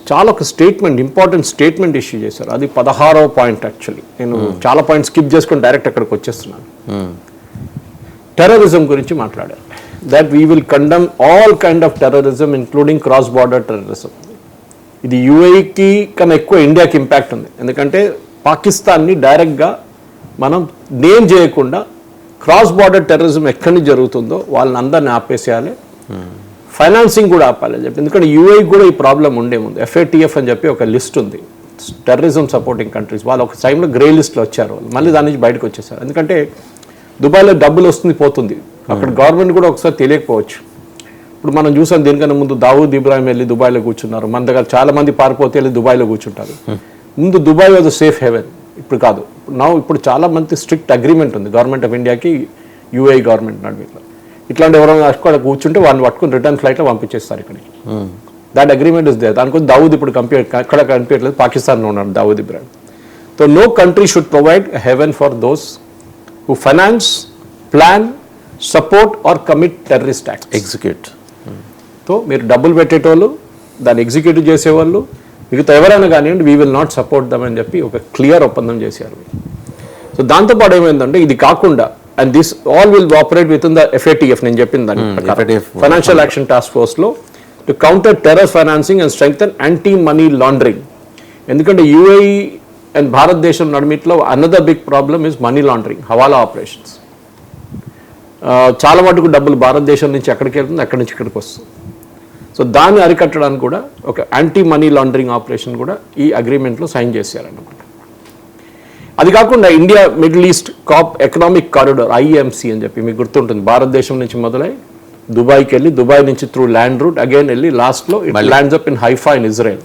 చాలా ఒక స్టేట్మెంట్, ఇంపార్టెంట్ స్టేట్మెంట్ ఇష్యూ చేశారు. అది 16వ పాయింట్. యాక్చువల్లీ నేను చాలా పాయింట్ స్కిప్ చేసుకొని డైరెక్ట్ అక్కడికి వచ్చేస్తున్నాను. టెర్రరిజం గురించి మాట్లాడారు. That we will condemn all kind of terrorism including cross border terrorism. ఇది యుఏఈకి కన్నా ఎక్కువ ఇండియాకి ఇంపాక్ట్ ఉంది, ఎందుకంటే పాకిస్తాన్ని డైరెక్ట్గా మనం నేమ్ చేయకుండా క్రాస్ బార్డర్ టెర్రరిజం ఎక్కడి నుంచి జరుగుతుందో వాళ్ళని అందరిని ఆపేసేయాలి, ఫైనాన్సింగ్ కూడా ఆపాలని చెప్పి. ఎందుకంటే యూఏఈ కూడా ఈ ప్రాబ్లం ఉండే ముందు FATF అని చెప్పి ఒక లిస్ట్ ఉంది, టెర్రరిజం సపోర్టింగ్ కంట్రీస్. వాళ్ళు ఒక టైంలో గ్రే లిస్ట్లో వచ్చారు, మళ్ళీ దాని నుంచి బయటకు వచ్చేసారు. ఎందుకంటే దుబాయ్లో డబ్బులు వస్తుంది పోతుంది, అక్కడ గవర్నమెంట్ కూడా ఒకసారి తెలియకపోవచ్చు. ఇప్పుడు మనం చూసాం దీనికన్నా ముందు దావూద్ ఇబ్రాహిం వెళ్ళి దుబాయ్లో కూర్చున్నారు, మన దగ్గర చాలా మంది పారిపోతే వెళ్ళి దుబాయ్లో కూర్చుంటారు. ముందు దుబాయ్ వాజ్ సేఫ్ హెవెన్, ఇప్పుడు కాదు. ఇప్పుడు చాలా మంది స్ట్రిక్ట్ అగ్రిమెంట్ ఉంది గవర్నమెంట్ ఆఫ్ ఇండియాకి యూఏఈ గవర్నమెంట్ నడుమిట్లో. ఇట్లాంటి ఎవరైనా అక్కడ కూర్చుంటే వాళ్ళని పట్టుకుని రిటర్న్ ఫ్లైట్లో పంపించేస్తారు ఇక్కడికి. That agreement is there. దానికోసం దావూద్ ఇప్పుడు అక్కడ కనిపించట్లేదు, పాకిస్తాన్లో ఉన్నాడు Dawood Ibrahim. So no country should provide haven for those who finance, plan, support or commit terrorist act. Execute. So మీరు డబ్బులు పెట్టేటోళ్ళు, దాన్ని ఎగ్జిక్యూట్ చేసేవాళ్ళు, మిగతా ఎవరైనా కానివ్వండి, we will not support them అని చెప్పి ఒక క్లియర్ ఒప్పందం చేశారు. సో దాంతోపాటు ఏమైందంటే ఇది కాకుండా, and this all will operate with in the FATF, నేను చెప్పింది దాన్ని ఫైనాన్షియల్ యాక్షన్ టాస్క్ ఫోర్స్లో, to counter terror financing and strengthen anti money laundering. ఎందుకంటే యూఏఈ అండ్ భారతదేశం నడిమిట్లో another big problem is money laundering, hawala operations. చాలా మటుకు డబ్బులు భారతదేశం నుంచి ఎక్కడికి వెళ్తుంది, అక్కడి నుంచి ఇక్కడికి వస్తుంది. సో దాన్ని అరికట్టడానికి కూడా ఒక యాంటీ మనీ లాండరింగ్ ఆపరేషన్ కూడా ఈ అగ్రిమెంట్లో సైన్ చేశారన్నమాట. అది కాకుండా India middle east economic corridor IMC అని చెప్పి మీకు గుర్తుంటుంది, భారతదేశం నుంచి మొదలై దుబాయ్కి వెళ్ళి, దుబాయ్ నుంచి త్రూ ల్యాండ్ రూట్ అగైన్ వెళ్ళి లాస్ట్లో it lands up in Haifa in Israel.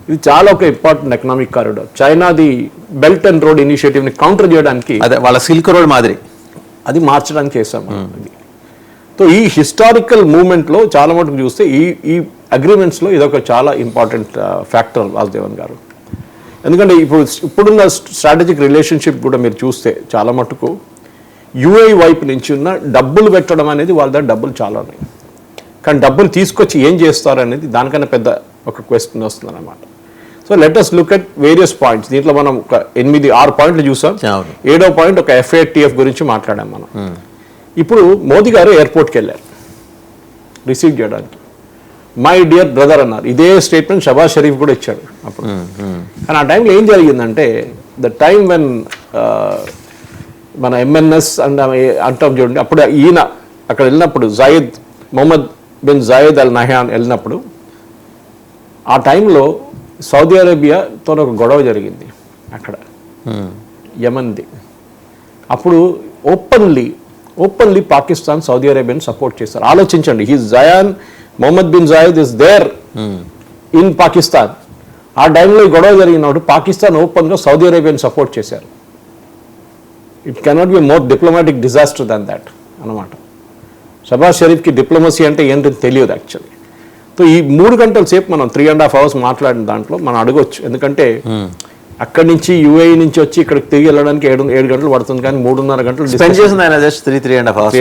ఇది చాలా ఒక ఇంపార్టెంట్ ఎకనామిక్ కారిడార్. చైనాది బెల్ట్ అండ్ రోడ్ ఇనిషియేటివ్ని కౌంటర్ చేయడానికి, అదే వాళ్ళ సిల్క్ రోడ్ మాదిరి, అది మార్చడానికి చేసాం. సో ఈ హిస్టారికల్ మూమెంట్లో చాలా మటుకు చూస్తే ఈ అగ్రిమెంట్స్లో ఇదొక చాలా ఇంపార్టెంట్ ఫ్యాక్టర్ వాసుదేవన్ గారు. ఎందుకంటే ఇప్పుడున్న స్ట్రాటజిక్ రిలేషన్షిప్ కూడా మీరు చూస్తే చాలా మటుకు యూఏఈ వైపు నుంచి ఉన్న డబ్బులు పెట్టడం అనేది వాళ్ళ దగ్గర డబ్బులు చాలా ఉన్నాయి, కానీ డబ్బులు తీసుకొచ్చి ఏం చేస్తారు అనేది దానికన్నా పెద్ద ఒక క్వశ్చన్ వస్తుంది అన్నమాట. So let us look at various points. దీంట్లో మనం ఒక 8-6 పాయింట్లు చూసాం. అవును. 7వ పాయింట్ ఒక FATF గురించి మాట్లాడాం మనం. ఇప్పుడు మోదీ గారు ఎయిర్పోర్ట్కి వెళ్ళారు రిసీవ్ చేయడానికి. మై డియర్ బ్రదర్ అన్నారు. ఇదే స్టేట్మెంట్ షబాజ్ షరీఫ్ కూడా ఇచ్చాడు అప్పుడు. కానీ ఆ టైంలో ఏం జరిగిందంటే ద టైమ్ వెన్ మన MNS అంటాం చూడండి, అప్పుడు ఈయన అక్కడ వెళ్ళినప్పుడు మొహమ్మద్ బిన్ జాయద్ అల్ నహ్యాన్ వెళ్ళినప్పుడు ఆ టైంలో సౌదీ అరేబియాతో ఒక గొడవ జరిగింది అక్కడ యమన్ది. అప్పుడు ఓపెన్లీ పాకిస్తాన్ సౌదీ అరేబియాని సపోర్ట్ చేస్తారు. ఆలోచించండి, Mohammed bin Zayed is there in Pakistan. ఆ టైంలో ఈ గొడవ జరిగినప్పుడు పాకిస్తాన్ ఓపెన్గా సౌదీ అరేబియాని సపోర్ట్ చేశారు. It cannot be more diplomatic disaster than that అనమాట. షబాజ్ షరీఫ్కి డిప్లొమసీ అంటే ఏంటని తెలియదు యాక్చువల్లీ. సో ఈ 3 గంటల సేపు మనం 3.5 hours మాట్లాడిన దాంట్లో మనం అడగొచ్చు. ఎందుకంటే అక్కడి నుంచి UAE నుంచి వచ్చి ఇక్కడికి తిరిగి వెళ్ళడానికి 7 గంటలు పడుతుంది, కానీ 3.5 గంటలు స్పెండ్ చేసింది ఆయన జస్ట్ 3.5 hours.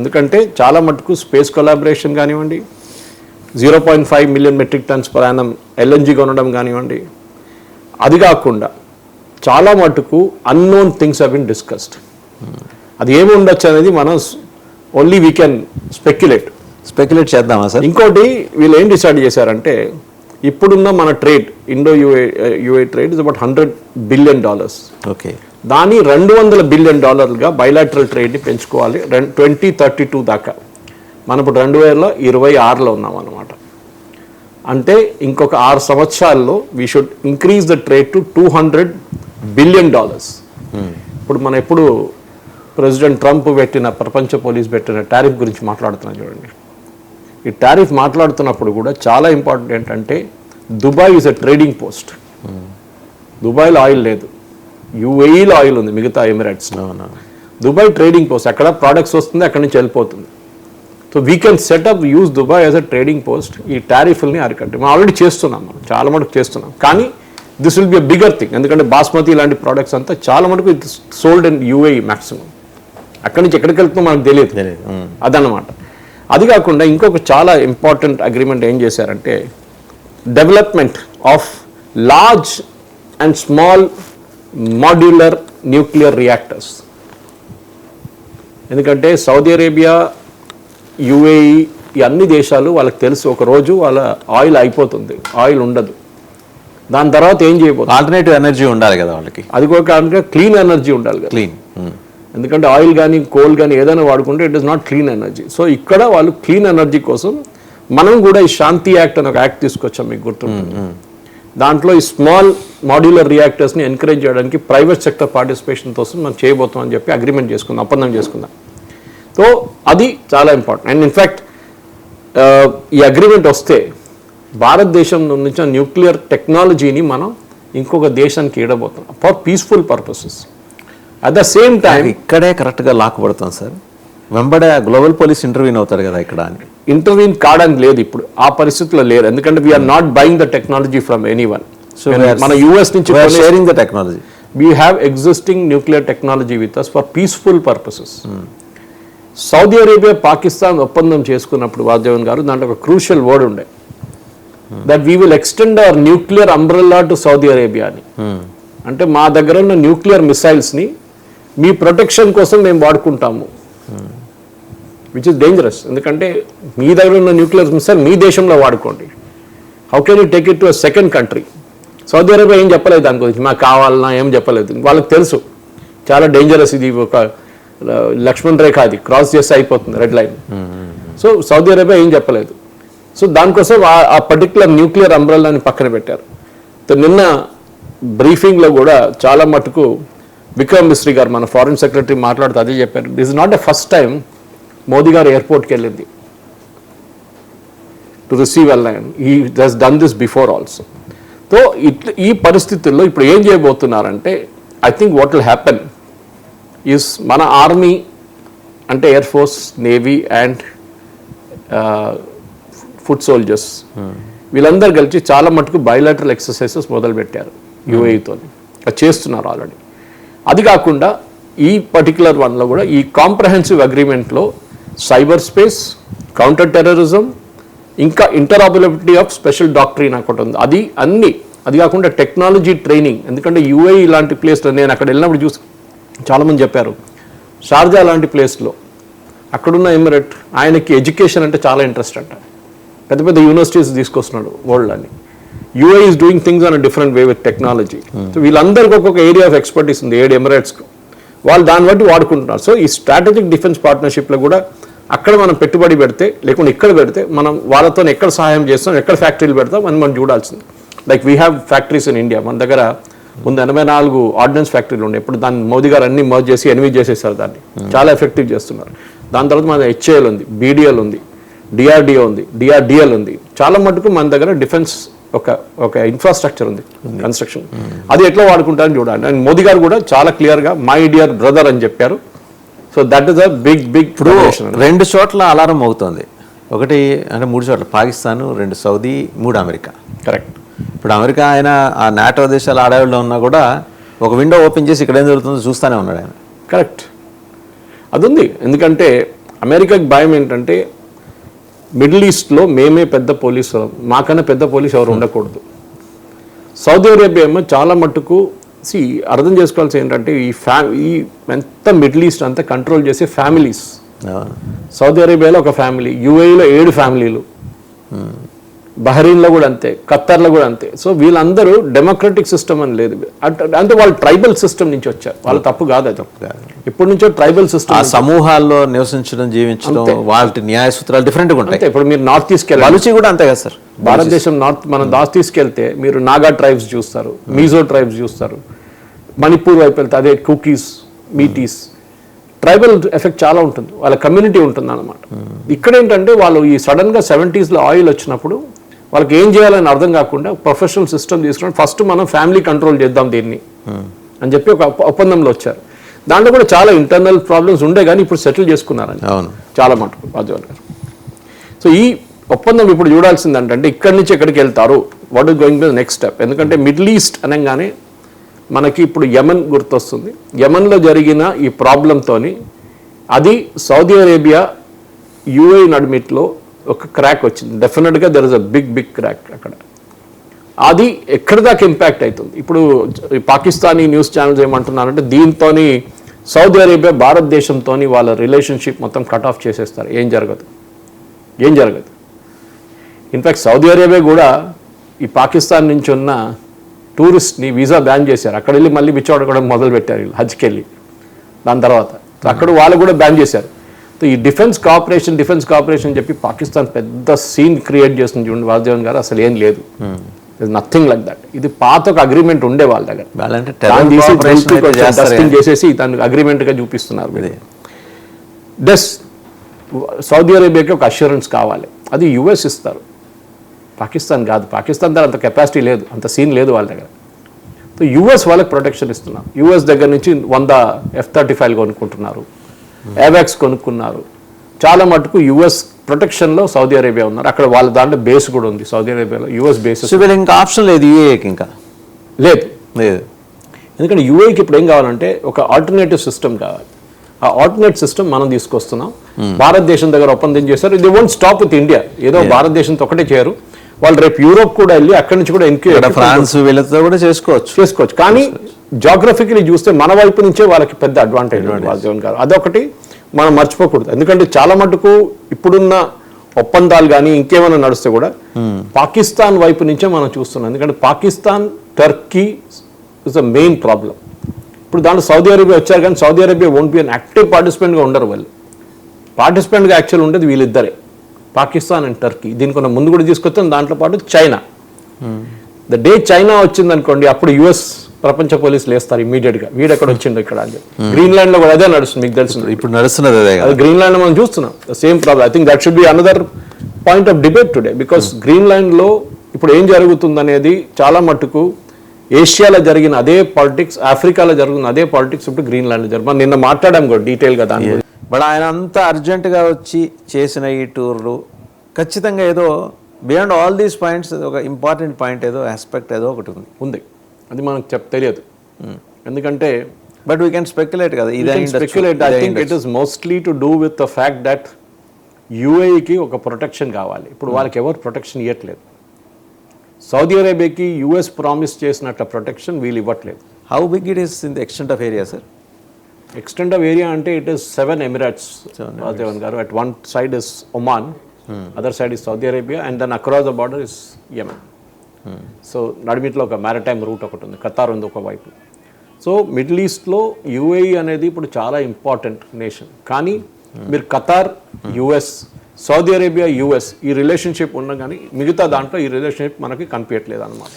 ఎందుకంటే చాలా మటుకు స్పేస్ కొలాబరేషన్ కానివ్వండి, 0.5 million metric tons per annum LNG కొనడం కానివ్వండి, అది కాకుండా చాలా మటుకు unknown things have been discussed. అది ఏమి ఉండొచ్చు అనేది మనం ఓన్లీ వీ కెన్ స్పెక్యులేట్ చేద్దామా సార్? ఇంకోటి వీళ్ళు ఏం డిసైడ్ చేశారంటే ఇప్పుడున్న మన ట్రేడ్ ఇండో-UAE trade is about $100 billion. Okay, దాన్ని $200 billion బైలాటరల్ ట్రేడ్ని పెంచుకోవాలి 2032 దాకా. మనం ఇప్పుడు 2026లో ఉన్నాం అన్నమాట. అంటే ఇంకొక 6 సంవత్సరాల్లో we should increase the trade to $200 billion. ఇప్పుడు మనం ఎప్పుడు ప్రెసిడెంట్ ట్రంప్ ప్రపంచ పోలీస్ పెట్టిన టారిఫ్ గురించి మాట్లాడుతున్నాం చూడండి. ఈ టారిఫ్ మాట్లాడుతున్నప్పుడు కూడా చాలా ఇంపార్టెంట్ ఏంటంటే Dubai is a trading post. దుబాయ్లో ఆయిల్ లేదు, UAEలో ఆయిల్ ఉంది, మిగతా ఎమిరేట్స్. దుబాయ్ ట్రేడింగ్ పోస్ట్, అక్కడ ప్రోడక్ట్స్ వస్తుంది, అక్కడి నుంచి వెళ్ళిపోతుంది. So we can setup use Dubai as a trading post. ఈ టారిఫ్ని అరికట్టి మనం ఆల్రెడీ చేస్తున్నాం, మనం చాలా మటుకు చేస్తున్నాం. కానీ this will be a bigger thing, ఎందుకంటే బాస్మతి లాంటి ప్రోడక్ట్స్ అంతా చాలా మటుకు it sold in UAE maximum. అక్కడి నుంచి ఎక్కడికి వెళ్తుందో మనకు తెలియదు, అదన్నమాట. అది కాకుండా ఇంకొక చాలా ఇంపార్టెంట్ అగ్రిమెంట్ ఏం చేశారంటే development of large and small modular nuclear reactors. ఎందుకంటే సౌదీ అరేబియా, UAE ఈ అన్ని దేశాలు వాళ్ళకి తెలుసు ఒక రోజు వాళ్ళ ఆయిల్ అయిపోతుంది, ఆయిల్ ఉండదు. దాని తర్వాత ఏం చేయబోతుంది? ఆల్టర్నేటివ్ ఎనర్జీ ఉండాలి కదా వాళ్ళకి. అది కూడా క్లీన్ ఎనర్జీ ఉండాలి కదా. క్లీన్, ఎందుకంటే ఆయిల్ కానీ కోల్ కానీ ఏదైనా వాడుకుంటే it is not clean energy. So ఇక్కడ వాళ్ళు క్లీన్ ఎనర్జీ కోసం మనం కూడా ఈ శాంతి యాక్ట్ అని ఒక యాక్ట్ తీసుకొచ్చాం, మీకు గుర్తుంటుంది. దాంట్లో ఈ స్మాల్ మాడ్యులర్ రియాక్టర్స్ని ఎంకరేజ్ చేయడానికి ప్రైవేట్ సెక్టర్ పార్టిసిపేషన్ కోసం మనం చేయబోతాం అని చెప్పి అగ్రిమెంట్ చేసుకుందాం, ఒప్పందం చేసుకుందాం. సో అది చాలా ఇంపార్టెంట్. అండ్ ఇన్ఫ్యాక్ట్ ఈ అగ్రిమెంట్ వస్తే భారతదేశం నుంచి న్యూక్లియర్ టెక్నాలజీని మనం ఇంకొక దేశానికి ఇవ్వబోతున్నాం for peaceful purposes. At the same time ఇక్కడే కరెక్ట్గా లాక్ పడుతుంది సార్. వెంబడే గ్లోబల్ పోలీస్ ఇంటర్వ్యూన్ అవుతారు కదా ఇక్కడ. ఇంటర్వ్యూన్ కావడానికి లేదు, ఇప్పుడు ఆ పరిస్థితిలో లేరు. ఎందుకంటే we're not buying the technology from anyone. So మన US నుంచి sharing the technology. We have existing nuclear technology with us for peaceful purposes. Saudi Arabia Pakistan ఒప్పందం చేసుకున్నప్పుడు వాసుదేవన్ గారు దాంట్లో ఒక క్రూషియల్ వర్డ్ ఉండే, that we will extend our nuclear umbrella to Saudi Arabia అని. అంటే మా దగ్గర ఉన్న న్యూక్లియర్ మిసైల్స్ని మీ ప్రొటెక్షన్ కోసం మేము వాడుకుంటాము, విచ్ ఇస్ డేంజరస్. ఎందుకంటే మీ దగ్గర ఉన్న న్యూక్లియర్ మిసైల్ మీ దేశంలో వాడుకోండి. How can you take it to a second country? Saudi Arabia ఏం చెప్పలేదు దాని గురించి, మాకు కావాలన్నా ఏం చెప్పలేదు. వాళ్ళకి తెలుసు చాలా డేంజరస్, ఇది ఒక లక్ష్మణ్ రేఖ, అది క్రాస్ చేస్తే అయిపోతుంది, red line. So Saudi Arabia ఏం చెప్పలేదు. సో దానికోసం ఆ పర్టికులర్ న్యూక్లియర్ అంబ్రెల్లాని పక్కన పెట్టారు. సో నిన్న బ్రీఫింగ్లో కూడా చాలా మటుకు విక్రమ్ మిశ్రీ గారు మన ఫారిన్ సెక్రటరీ మాట్లాడుతూ అదే చెప్పారు. This is not the first time Modi garu ఎయిర్పోర్ట్కి వెళ్ళింది to receive LIN. He has done this before also. So ఈ పరిస్థితుల్లో ఇప్పుడు ఏం చేయబోతున్నారంటే, I think what will happen is మన ఆర్మీ అంటే air force, navy and foot soldiers వీళ్ళందరూ కలిసి చాలా మటుకు బయలాటరల్ ఎక్సర్సైజెస్ మొదలుపెట్టారు UAEతో. అది చేస్తున్నారు ఆల్రెడీ. అది కాకుండా ఈ పర్టికులర్ వన్లో కూడా ఈ కాంప్రహెన్సివ్ అగ్రిమెంట్లో సైబర్ స్పేస్, కౌంటర్ టెర్రరిజం, ఇంకా ఇంటరాపరబిలిటీ ఆఫ్ స్పెషల్ డాక్ట్రిన్ ఒకటి ఉంది. అది అన్ని అది కాకుండా టెక్నాలజీ ట్రైనింగ్, ఎందుకంటే యూఏఈ లాంటి ప్లేస్లో నేను అక్కడ వెళ్ళినప్పుడు చూసి చాలామంది చెప్పారు, షార్జా లాంటి ప్లేస్లో అక్కడున్న ఎమిరేట్ ఆయనకి ఎడ్యుకేషన్ అంటే చాలా ఇంట్రెస్ట్ అంట, పెద్ద పెద్ద యూనివర్సిటీస్ తీసుకొస్తున్నాడు వరల్డ్ అని. UAE is doing things on a different way with technology. So వీళ్ళందరికీ ఒక్కొక్క ఏరియా ఆఫ్ ఎక్స్పర్టీస్ ఉంది 7 ఎమిరేట్స్కు, వాళ్ళు దాన్ని బట్టి వాడుకుంటున్నారు. సో ఈ స్ట్రాటజిక్ డిఫెన్స్ పార్ట్నర్షిప్లో కూడా అక్కడ మనం పెట్టుబడి పెడితే, లేకుంటే ఇక్కడ పెడితే మనం వాళ్ళతో ఎక్కడ సహాయం చేస్తాం, ఎక్కడ ఫ్యాక్టరీలు పెడతాం అని మనం చూడాల్సింది. Like we have factories in India. మన దగ్గర ముందు 84 ఆర్డినెన్స్ ఫ్యాక్టరీలు ఉన్నాయి. ఇప్పుడు దాన్ని మోదీ గారు అన్ని మర్జ్ చేసి 8 చేసేసారు. దాన్ని చాలా ఎఫెక్టివ్ చేస్తున్నారు. దాని తర్వాత మన హెచ్ఏఎల్ ఉంది, బీడీఎల్ ఉంది, డిఆర్డిఓ ఉంది, డిఆర్డిఎల్ ఉంది. చాలా మటుకు మన దగ్గర డిఫెన్స్ ఒక ఇన్ఫ్రాస్ట్రక్చర్ ఉంది, కన్స్ట్రక్షన్. అది ఎట్లా వాడుకుంటారని చూడాలి. అండ్ మోదీ గారు కూడా చాలా క్లియర్గా మై డియర్ బ్రదర్ అని చెప్పారు. So that is a big ఇప్పుడు 2 చోట్ల అలారం అవుతుంది. ఒకటి అంటే 3 చోట్ల, పాకిస్తాన్, 2 సౌదీ, 3 అమెరికా. కరెక్ట్. ఇప్పుడు అమెరికా ఆయన ఆ నాటో దేశాల ఆడవాళ్ళు ఉన్నా కూడా ఒక విండో ఓపెన్ చేసి ఇక్కడ ఏం జరుగుతుందో చూస్తూనే ఉన్నాడు ఆయన. కరెక్ట్, అది ఉంది. ఎందుకంటే అమెరికాకి భయం ఏంటంటే మిడిల్ ఈస్ట్లో మేమే పెద్ద పోలీసు, మాకన్నా పెద్ద పోలీసు ఎవరు ఉండకూడదు. సౌదీ అరేబియా ఏమో చాలా మట్టుకు అర్థం చేసుకోవాల్సి ఏంటంటే ఈ ఎంత మిడిల్ ఈస్ట్ అంతా కంట్రోల్ చేసే ఫ్యామిలీస్. సౌదీ అరేబియాలో ఒక ఫ్యామిలీ, యూఏఈలో 7 ఫ్యామిలీలు, బహ్రెయిన్లో కూడా అంతే, ఖత్తర్లో కూడా అంతే. సో వీళ్ళందరూ డెమోక్రటిక్ సిస్టమ్ అని లేదు, అంటే వాళ్ళు ట్రైబల్ సిస్టమ్ నుంచి వచ్చారు. వాళ్ళ తప్పు కాదు, అది ఇప్పటి నుంచో ట్రైబల్ సిస్టమ్. ఆ సమూహాల్లో నివసించడం, జీవించడం, వాళ్ళ న్యాయ సూత్రాలు డిఫరెంట్గా ఉంటాయి. ఇప్పుడు మీరు నార్త్ ఈస్ట్కి వెళ్ళాలి, కూడా అంతే కదా సార్. భారతదేశం మనం నార్త్ ఈస్ట్కి వెళ్తే మీరు నాగా ట్రైబ్స్ చూస్తారు, మీజో ట్రైబ్స్ చూస్తారు. మణిపూర్ వైపు వెళ్తే అదే కుకీస్, మీటీస్, ట్రైబల్ ఎఫెక్ట్ చాలా ఉంటుంది, వాళ్ళ కమ్యూనిటీ ఉంటుంది అన్నమాట. ఇక్కడ ఏంటంటే వాళ్ళు ఈ సడన్గా 70s ఆయిల్ వచ్చినప్పుడు వాళ్ళకి ఏం చేయాలని అర్థం కాకుండా ప్రొఫెషనల్ సిస్టమ్ తీసుకుని ఫస్ట్ మనం ఫ్యామిలీ కంట్రోల్ చేద్దాం దీన్ని అని చెప్పి ఒక ఒప్పందంలో వచ్చారు. దాంట్లో కూడా చాలా ఇంటర్నల్ ప్రాబ్లమ్స్ ఉండే, కానీ ఇప్పుడు సెటిల్ చేసుకున్నారని చాలా మటుకు రాజీవ్ గారు. సో ఈ ఒప్పందం ఇప్పుడు చూడాల్సింది అంటే ఇక్కడి నుంచి ఎక్కడికి వెళ్తారు, what is going to the next step. ఎందుకంటే మిడిల్ ఈస్ట్ అనగానే మనకి ఇప్పుడు యమన్ గుర్తొస్తుంది. యమన్లో జరిగిన ఈ ప్రాబ్లంతోని అది సౌదీ అరేబియా యూఏఈ నడిమిట్లో ఒక క్రాక్ వచ్చింది. డెఫినెట్గా there is a big crack అక్కడ. అది ఎక్కడి దాకా ఇంపాక్ట్ అవుతుంది. ఇప్పుడు పాకిస్తానీ న్యూస్ ఛానల్స్ ఏమంటున్నారంటే దీంతో సౌదీ అరేబియా భారతదేశంతో వాళ్ళ రిలేషన్షిప్ మొత్తం కట్ ఆఫ్ చేసేస్తారు. ఏం జరగదు. ఇన్ఫ్యాక్ట్ సౌదీ అరేబియా కూడా ఈ పాకిస్తాన్ నుంచి ఉన్న టూరిస్ట్ని వీసా బ్యాన్ చేశారు. అక్కడ వెళ్ళి మళ్ళీ బిచ్చవడకడం మొదలు పెట్టారు వీళ్ళు హజ్కి వెళ్ళి. దాని తర్వాత అక్కడ వాళ్ళు కూడా బ్యాన్ చేశారు. ఈ డిఫెన్స్ కోఆపరేషన్ చెప్పి పాకిస్తాన్ పెద్ద సీన్ క్రియేట్ చేస్తుంది చూడండి వాసుదేవన్ గారు. అసలు ఏం లేదు, నథింగ్ లైక్ దట్. ఇది పాత ఒక అగ్రిమెంట్ ఉండే వాళ్ళ దగ్గర, చేసేసి దాన్ని అగ్రిమెంట్గా చూపిస్తున్నారు. సౌదీ అరేబియాకి ఒక అష్యూరెన్స్ కావాలి, అది యుఎస్ ఇస్తారు, పాకిస్తాన్ కాదు. పాకిస్తాన్ దగ్గర అంత కెపాసిటీ లేదు, అంత సీన్ లేదు వాళ్ళ దగ్గర. సో యుఎస్ వాళ్ళకి ప్రొటెక్షన్ ఇస్తున్నారు. యుఎస్ దగ్గర నుంచి 100 F-35 కొనుక్కుంటున్నారు, ఏవాక్స్ కొనుక్కున్నారు. చాలా మటుకు యుఎస్ ప్రొటెక్షన్లో సౌదీ అరేబియా ఉన్నారు. అక్కడ వాళ్ళ దాంట్లో బేస్ కూడా ఉంది సౌదీ అరేబియాలో, యుఎస్ బేస్. ఇంకా ఆప్షన్ లేదు యూఏకి, ఇంకా లేదు. ఎందుకంటే యూఏకి ఇప్పుడు ఏం కావాలంటే ఒక ఆల్టర్నేటివ్ సిస్టమ్ కావాలి. ఆ ఆల్టర్నేట్ సిస్టమ్ మనం తీసుకొస్తున్నాం. భారతదేశం దగ్గర ఒప్పందం చేశారు. ఇది వోంట్ స్టాప్ విత్ ఇండియా, ఏదో భారతదేశంతో ఒకటే చేయరు. వాళ్ళు రేపు యూరోప్ కూడా వెళ్ళి అక్కడి నుంచి కూడా ఫ్రాన్స్ వీళ్ళతో కూడా చేసుకోవచ్చు. కానీ జాగ్రఫికలీ చూస్తే మన వైపు నుంచే వాళ్ళకి పెద్ద అడ్వాంటేజ్ గారు. అదొకటి మనం మర్చిపోకూడదు. ఎందుకంటే చాలా మటుకు ఇప్పుడున్న ఒప్పందాలు కానీ ఇంకేమైనా నడిస్తే కూడా పాకిస్తాన్ వైపు నుంచే మనం చూస్తున్నాం. ఎందుకంటే Pakistan, Turkey is the main problem. ఇప్పుడు దాంట్లో సౌదీ అరేబియా వచ్చారు, కానీ Saudi Arabia won't be an active పార్టిసిపెంట్గా ఉండరు. వాళ్ళు పార్టిసిపెంట్గా యాక్చువల్ ఉండేది వీళ్ళిద్దరే, పాకిస్తాన్ అండ్ టర్కీ. దీనికన్నా ముందు కూడా తీసుకొచ్చాం. దాంట్లో పాటు చైనా. ద డే చైనా వచ్చింది అనుకోండి, అప్పుడు యుఎస్ ప్రపంచ పోలీసులు వేస్తారు ఇమీడియట్గా, వీడు ఎక్కడ వచ్చిండు ఇక్కడ అని చెప్పి. గ్రీన్లాండ్లో కూడా అదే నడుస్తుంది, మీకు తెలుసు. ఇప్పుడు నడుస్తున్నది అదే. గ్రీన్లాండ్ మనం చూస్తున్నాం same problem. I think that should be another point of debate today. Because గ్రీన్లాండ్లో ఇప్పుడు ఏం జరుగుతుంది అనేది చాలా మట్టుకు ఏషియాలో జరిగిన అదే పాలిటిక్స్, ఆఫ్రికాలో జరిగిన అదే పాలిటిక్స్ ఇప్పుడు గ్రీన్లాండ్లో జరుగుతుంది. మనం నిన్న మాట్లాడాం కూడా డీటెయిల్గా దాని గురించి. బట్ ఆయన అంతా అర్జెంటుగా వచ్చి చేసిన ఈ టూర్లు ఖచ్చితంగా ఏదో బియాండ్ ఆల్ దీస్ పాయింట్స్ ఒక ఇంపార్టెంట్ పాయింట్ ఏదో ఆస్పెక్ట్ ఏదో ఒకటి ఉంది. అది మనకు తెలియదు. ఎందుకంటే బట్ వీ కెన్ స్పెక్యులేట్ కదా. I think it is mostly to do with the fact that యూఏఈకి ఒక ప్రొటెక్షన్ కావాలి. ఇప్పుడు వాళ్ళకి ఎవరు ప్రొటెక్షన్ ఇవ్వట్లేదు. సౌదీ అరేబియాకి యుఎస్ ప్రామిస్ చేసినట్ల ప్రొటెక్షన్ వీళ్ళు ఇవ్వట్లేదు. How big it is in the extent of area sir? Extent of area అంటే it is 7 Emirates, Vasudevan garu. At one side is Oman, other side is Saudi Arabia, and then across the border is Yemen. So నడిమిట్లో ఒక maritime route ఒకటి ఉంది, Qatar ఉంది ఒకవైపు. So middle ఈస్ట్లో UAE అనేది ఇప్పుడు చాలా ఇంపార్టెంట్ నేషన్. కానీ మీరు Qatar, US, Saudi Arabia, US ఈ రిలేషన్షిప్ ఉన్నా కానీ మిగతా దాంట్లో ఈ రిలేషన్షిప్ మనకి కనిపించట్లేదు అనమాట.